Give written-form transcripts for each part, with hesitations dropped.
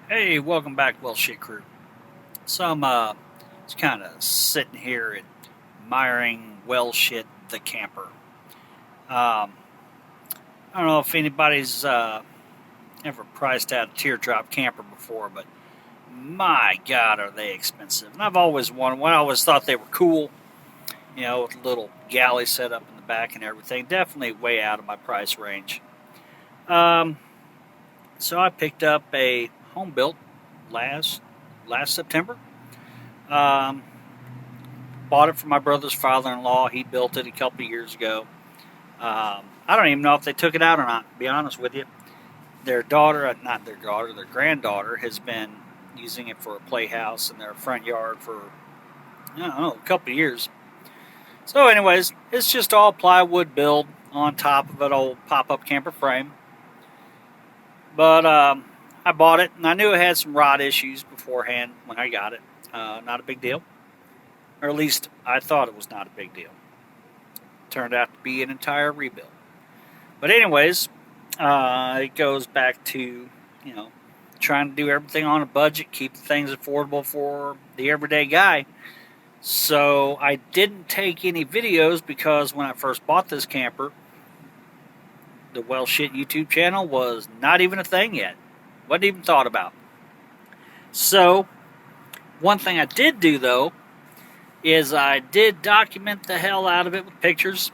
Hey, welcome back, Well Shit Crew. So I'm just kind of sitting here admiring Well Shit the camper. Um, I don't know if anybody's ever priced out a teardrop camper before, but my God, are they expensive? And I've always wanted one. I always thought they were cool, with a little galley set up in the back and everything. Definitely way out of my price range. Um, so I picked up a home built last September. Um, Bought it from my brother's father-in-law. He built it a couple of years ago. I don't even know if they took it out or not, to be honest with you. Their daughter, not their daughter, their granddaughter has been using it for a playhouse in their front yard for, I don't know, a couple of years. So anyways, it's just all plywood build on top of an old pop-up camper frame. But I bought it, and I knew it had some rot issues beforehand when I got it. Not a big deal. Or at least I thought it was not a big deal. Turned out to be an entire rebuild. But anyways, it goes back to, trying to do everything on a budget, keep things affordable for the everyday guy. So I didn't take any videos because when I first bought this camper, the Well Shit YouTube channel was not even a thing yet. Wasn't even thought about. So, one thing I did do though, is I did document the hell out of it with pictures.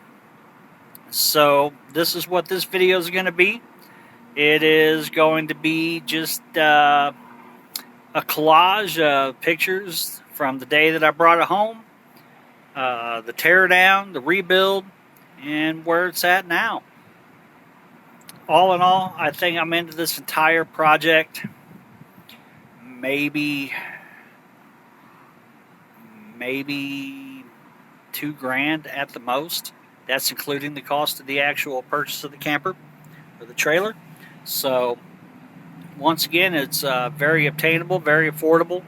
So this is what this video is going to be. It is going to be just a collage of pictures from the day that I brought it home, the tear down, the rebuild, and where it's at now. All in all, I think I'm into this entire project maybe $2,000 at the most. That's including the cost of the actual purchase of the camper or the trailer. So once again, it's very obtainable, very affordable.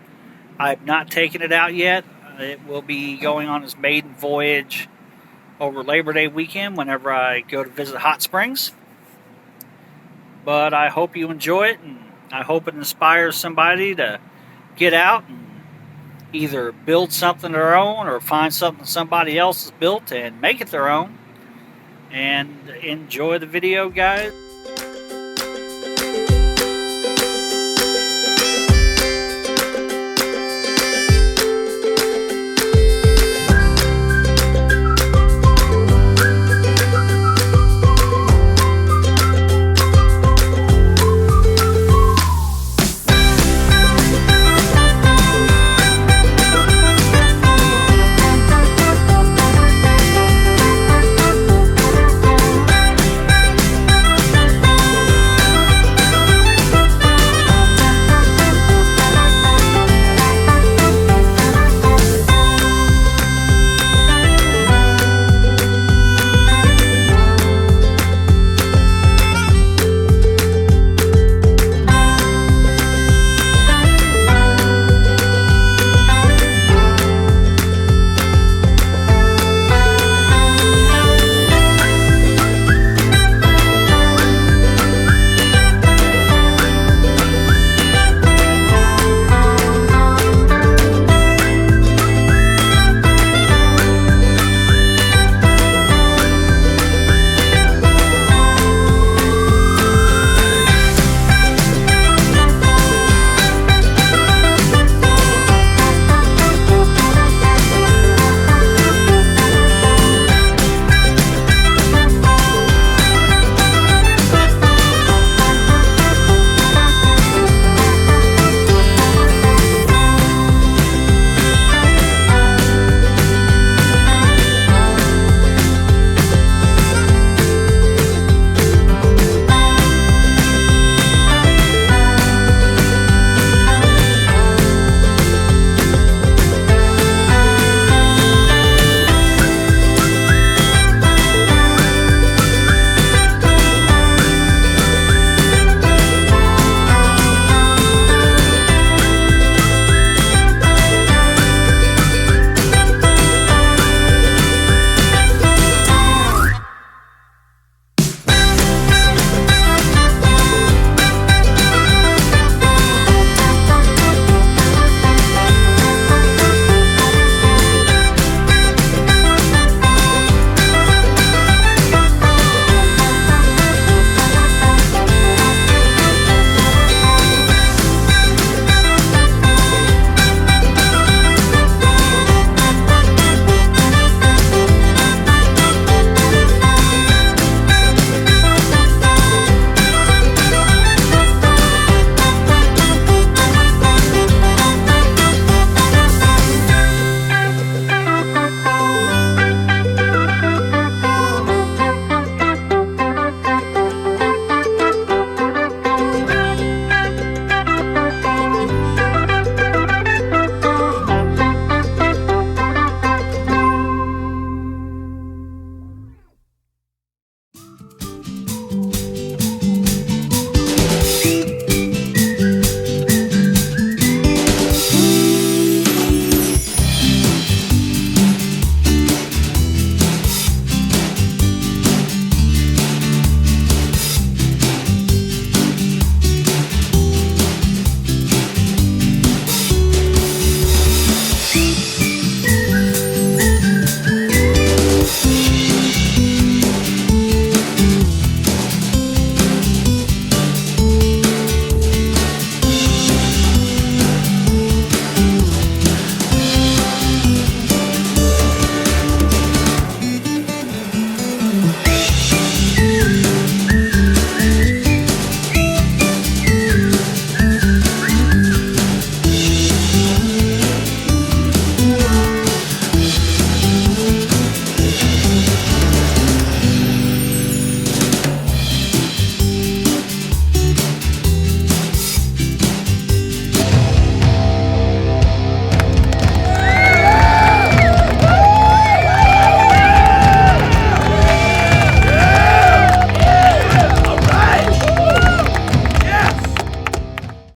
I've not taken it out yet. It will be going on its maiden voyage over Labor Day weekend whenever I go to visit Hot Springs. But I hope you enjoy it, and I hope it inspires somebody to get out and either build something their own or find something somebody else has built and make it their own. And enjoy the video, guys.